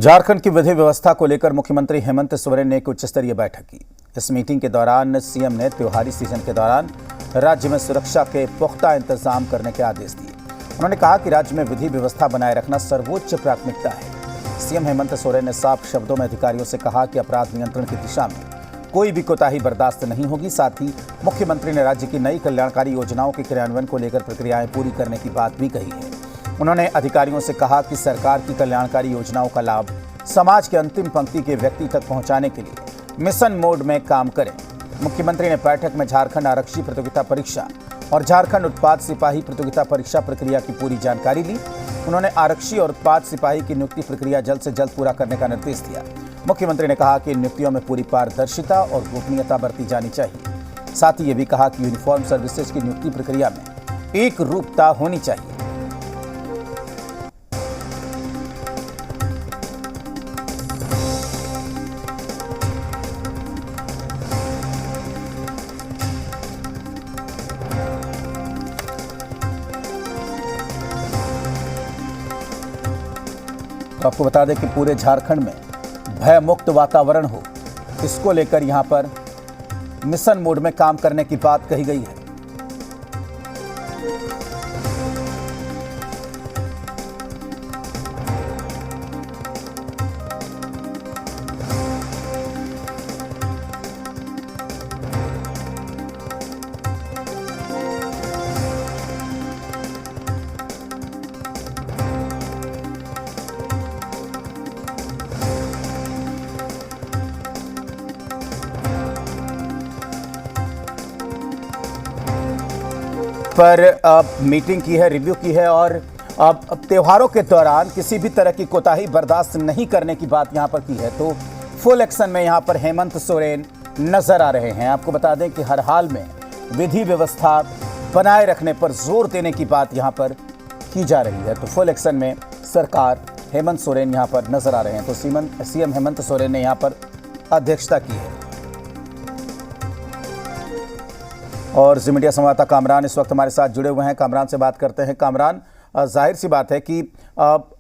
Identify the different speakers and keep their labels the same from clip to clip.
Speaker 1: झारखंड की विधि व्यवस्था को लेकर मुख्यमंत्री हेमंत सोरेन ने एक उच्च स्तरीय बैठक की। इस मीटिंग के दौरान सीएम ने त्योहारी सीजन के दौरान राज्य में सुरक्षा के पुख्ता इंतजाम करने के आदेश दिए। उन्होंने कहा कि राज्य में विधि व्यवस्था बनाए रखना सर्वोच्च प्राथमिकता है। सीएम हेमंत सोरेन ने साफ शब्दों में अधिकारियों से कहा कि अपराध नियंत्रण की दिशा में कोई भी कोताही बर्दाश्त नहीं होगी। साथ ही मुख्यमंत्री ने राज्य की नई कल्याणकारी योजनाओं के क्रियान्वयन को लेकर प्रक्रियाएं पूरी करने की बात भी कही है। उन्होंने अधिकारियों से कहा कि सरकार की कल्याणकारी योजनाओं का लाभ समाज के अंतिम पंक्ति के व्यक्ति तक पहुंचाने के लिए मिशन मोड में काम करें। मुख्यमंत्री ने बैठक में झारखंड आरक्षी प्रतियोगिता परीक्षा और झारखंड उत्पाद सिपाही प्रतियोगिता परीक्षा प्रक्रिया की पूरी जानकारी ली। उन्होंने आरक्षी और उत्पाद सिपाही की नियुक्ति प्रक्रिया जल्द से जल्द पूरा करने का निर्देश दिया। मुख्यमंत्री ने कहा कि नियुक्तियों में पूरी पारदर्शिता और गोपनीयता बरती जानी चाहिए। साथ ही ये भी कहा कि यूनिफॉर्म सर्विसेज की नियुक्ति प्रक्रिया में एक रूपता होनी चाहिए। तो आपको बता दें कि पूरे झारखंड में भय मुक्त वातावरण हो, इसको लेकर यहां पर मिशन मोड में काम करने की बात कही गई है। पर मीटिंग की है, रिव्यू की है और त्योहारों के दौरान किसी भी तरह की कोताही बर्दाश्त नहीं करने की बात यहां पर की है। तो फुल एक्शन में यहां पर हेमंत सोरेन नजर आ रहे हैं। आपको बता दें कि हर हाल में विधि व्यवस्था बनाए रखने पर जोर देने की बात यहां पर की जा रही है। तो फुल एक्शन में सरकार हेमंत सोरेन यहां पर नजर आ रहे हैं। तो सीएम हेमंत सोरेन ने यहां पर अध्यक्षता की है। और जी मीडिया संवाददाता कामरान इस वक्त हमारे साथ जुड़े हुए हैं। कामरान से बात करते हैं। कामरान, जाहिर सी बात है कि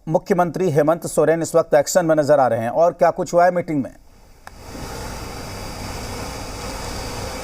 Speaker 1: मुख्यमंत्री हेमंत सोरेन इस वक्त एक्शन में नजर आ रहे हैं, और क्या कुछ हुआ है मीटिंग में?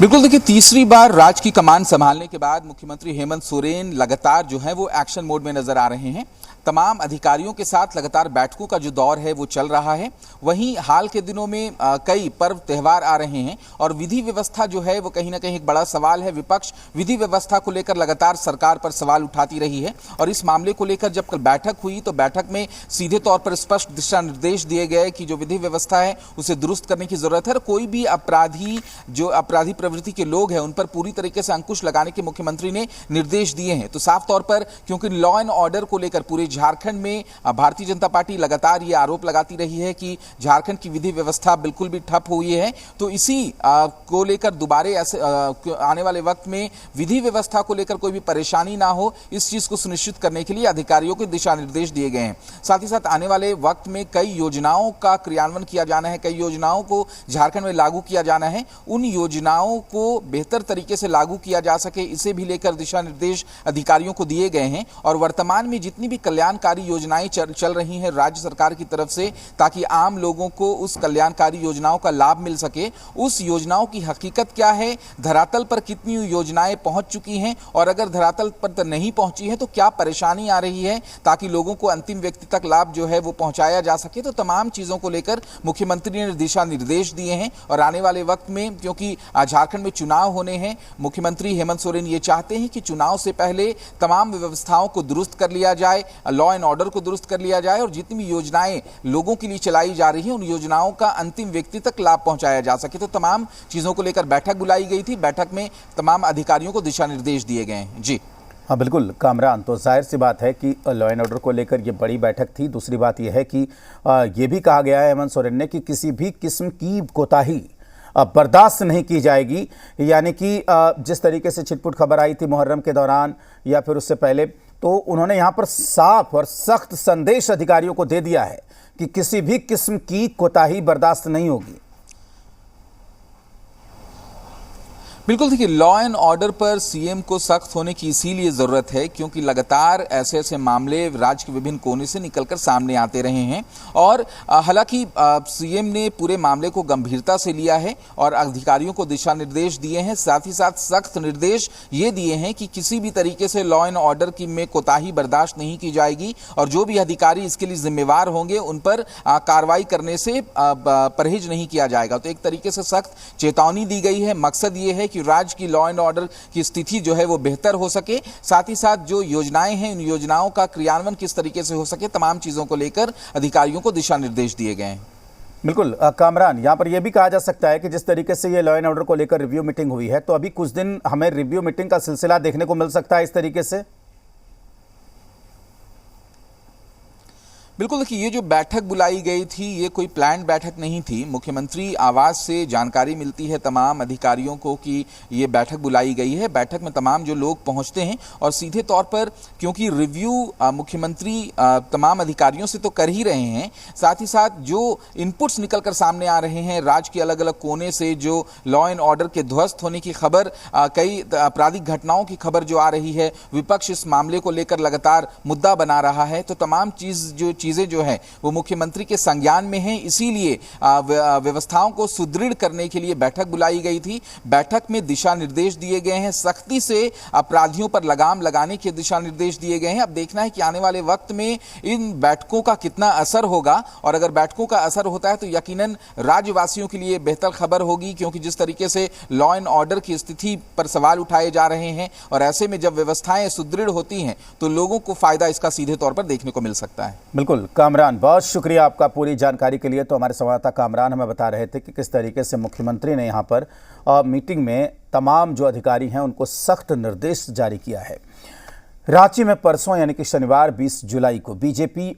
Speaker 2: बिल्कुल, देखिए, तीसरी बार राज्य की कमान संभालने के बाद मुख्यमंत्री हेमंत सोरेन लगातार जो है वो एक्शन मोड में नजर आ रहे हैं। तमाम अधिकारियों के साथ लगातार बैठकों का जो दौर है वो चल रहा है। वहीं हाल के दिनों में कई पर्व त्यौहार आ रहे हैं और विधि व्यवस्था जो है वो कहीं ना कहीं एक बड़ा सवाल है। विपक्ष विधि व्यवस्था को लेकर लगातार सरकार पर सवाल उठाती रही है और इस मामले को लेकर जब कल बैठक हुई तो बैठक में सीधे तौर पर स्पष्ट दिशा निर्देश दिए गए कि जो विधि व्यवस्था है उसे दुरुस्त करने की जरूरत है और कोई भी अपराधी प्रवृत्ति के लोग हैं उन पर पूरी तरीके से अंकुश लगाने के मुख्यमंत्री ने निर्देश दिए हैं। तो साफ तौर पर क्योंकि लॉ एंड ऑर्डर को लेकर पूरे झारखंड में भारतीय जनता पार्टी लगातार ये आरोप लगाती रही है कि झारखंड की विधि व्यवस्था बिल्कुल भी ठप हुई है। तो इसी को लेकर दोबारा ऐसे आने वाले वक्त में विधि व्यवस्था को लेकर कोई भी परेशानी ना हो, इस चीज को सुनिश्चित करने के लिए अधिकारियों को दिशा निर्देश दिए गए हैं। साथ ही साथ आने वाले वक्त में कई योजनाओं का क्रियान्वयन किया जाना है, कई योजनाओं को झारखंड में लागू किया जाना है। उन योजनाओं को बेहतर तरीके से लागू किया जा सके, इसे भी लेकर दिशा निर्देश अधिकारियों को दिए गए हैं। और वर्तमान में जितनी भी कल्याणकारी योजनाएं चल रही हैं राज्य सरकार की तरफ से, ताकि आम लोगों को उस कल्याणकारी योजनाओं का लाभ मिल सके, उस योजनाओं की हकीकत क्या है, धरातल पर कितनी योजनाएं पहुंच चुकी हैं और अगर धरातल पर नहीं पहुंची है तो क्या परेशानी आ रही है, ताकि लोगों को अंतिम व्यक्ति तक लाभ जो है वो पहुंचाया जा सके। तो तमाम चीजों को लेकर मुख्यमंत्री ने दिशा निर्देश दिए हैं और आने वाले वक्त में क्योंकि झारखंड में चुनाव होने हैं, मुख्यमंत्री हेमंत सोरेन ये चाहते हैं कि चुनाव से पहले तमाम व्यवस्थाओं को दुरुस्त कर लिया जाए, लॉ एंड ऑर्डर को दुरुस्त कर लिया जाए और जितनी भी योजनाएं लोगों के लिए चलाई जा रही हैं उन योजनाओं का अंतिम व्यक्ति तक लाभ पहुंचाया जा सके। तो तमाम चीजों को लेकर बैठक बुलाई गई थी। बैठक में तमाम अधिकारियों को दिशा निर्देश दिए गए हैं। जी
Speaker 1: हाँ, बिल्कुल कामरान, तो जाहिर सी बात है कि लॉ एंड ऑर्डर को लेकर ये बड़ी बैठक थी। दूसरी बात यह है कि ये भी कहा गया है हेमंत सोरेन ने कि किसी भी किस्म की कोताही बर्दाश्त नहीं की जाएगी। यानी कि जिस तरीके से छिटपुट खबर आई थी मुहर्रम के दौरान या फिर उससे पहले, तो उन्होंने यहाँ पर साफ और सख्त संदेश अधिकारियों को दे दिया है कि किसी भी किस्म की कोताही बर्दाश्त नहीं होगी।
Speaker 2: बिल्कुल देखिए, लॉ एंड ऑर्डर पर सीएम को सख्त होने की इसीलिए जरूरत है क्योंकि लगातार ऐसे ऐसे मामले राज्य के विभिन्न कोने से निकलकर सामने आते रहे हैं और हालांकि सीएम ने पूरे मामले को गंभीरता से लिया है और अधिकारियों को दिशा निर्देश दिए हैं, साथ ही साथ सख्त निर्देश ये दिए हैं कि किसी भी तरीके से लॉ एंड ऑर्डर की में कोताही बर्दाश्त नहीं की जाएगी और जो भी अधिकारी इसके लिए जिम्मेवार होंगे उन पर कार्रवाई करने से परहेज नहीं किया जाएगा। तो एक तरीके से सख्त चेतावनी दी गई है। मकसद ये है कि राज्य की लॉ एंड ऑर्डर की स्थिति जो है वो बेहतर हो सके, साथ ही साथ जो योजनाएं हैं इन योजनाओं का क्रियान्वयन किस तरीके से हो सके, तमाम चीजों को लेकर अधिकारियों को दिशा निर्देश दिए गए हैं।
Speaker 1: बिल्कुल कामरान, यहाँ पर यह भी कहा जा सकता है कि जिस तरीके से ये लॉ एंड ऑर्डर को लेकर रिव्यू मीटिंग हुई है तो अभी कुछ दिन हमें रिव्यू मीटिंग का सिलसिला देखने को मिल सकता है इस तरीके से।
Speaker 2: बिल्कुल देखिए, ये जो बैठक बुलाई गई थी ये कोई प्लान्ड बैठक नहीं थी। मुख्यमंत्री आवास से जानकारी मिलती है तमाम अधिकारियों को कि ये बैठक बुलाई गई है। बैठक में तमाम जो लोग पहुंचते हैं और सीधे तौर पर क्योंकि रिव्यू मुख्यमंत्री तमाम अधिकारियों से तो कर ही रहे हैं, साथ ही साथ जो इनपुट्स निकल कर सामने आ रहे हैं राज्य के अलग अलग कोने से, जो लॉ एंड ऑर्डर के ध्वस्त होने की खबर, कई आपराधिक घटनाओं की खबर जो आ रही है, विपक्ष इस मामले को लेकर लगातार मुद्दा बना रहा है, तो तमाम चीजें जो है वो मुख्यमंत्री के संज्ञान में हैं। इसीलिए व्यवस्थाओं को सुदृढ़ करने के लिए बैठक बुलाई गई थी। बैठक में दिशा निर्देश दिए गए हैं, सख्ती से अपराधियों पर लगाम लगाने के दिशा निर्देश दिए गए हैं। अब देखना है कि आने वाले वक्त में इन बैठकों का कितना असर होगा और अगर बैठकों का असर होता है तो यकीनन राज्यवासियों के लिए बेहतर खबर होगी, क्योंकि जिस तरीके से लॉ एंड ऑर्डर की स्थिति पर सवाल उठाए जा रहे हैं और ऐसे में जब व्यवस्थाएं सुदृढ़ होती हैं तो लोगों को फायदा इसका सीधे तौर पर देखने को मिल सकता है।
Speaker 1: बिल्कुल कामरान, बहुत शुक्रिया आपका पूरी जानकारी के लिए। तो हमारे संवाददाता कामरान हमें बता रहे थे कि किस तरीके से मुख्यमंत्री ने यहाँ पर मीटिंग में तमाम जो अधिकारी हैं उनको सख्त निर्देश जारी किया है। रांची में परसों यानी कि शनिवार 20 जुलाई को बीजेपी